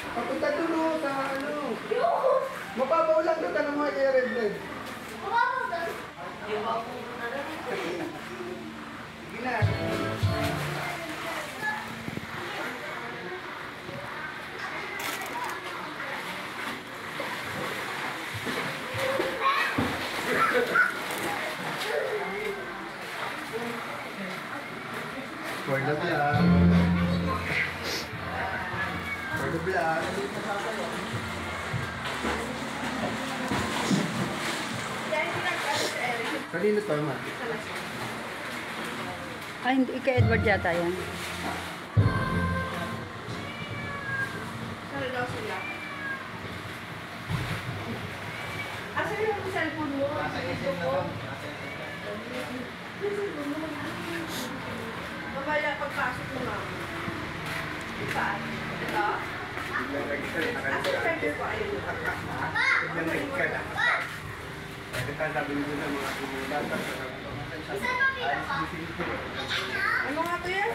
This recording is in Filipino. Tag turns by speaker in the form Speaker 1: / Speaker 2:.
Speaker 1: Papunta doon o, sa ano. Mapapaw lang doon, tanong mo kay Red Red.
Speaker 2: Mapapaw doon? Yung mapapaw na lang.
Speaker 1: Sige na. For the vlog. For the vlog. Kanino to, ma?
Speaker 3: Ay, hindi. Kay Edward yata yan.
Speaker 2: Saan daw sila? Asan yung cellphone mo?
Speaker 1: Nasa SM na to.
Speaker 2: Mamaya pagpasok mo nga. Saan? Ito? Asan yung cellphone ko? Ayun.
Speaker 1: Nag-like ka na. Kasi sabi nyo na mga tumulan.
Speaker 2: Ano nga to yan?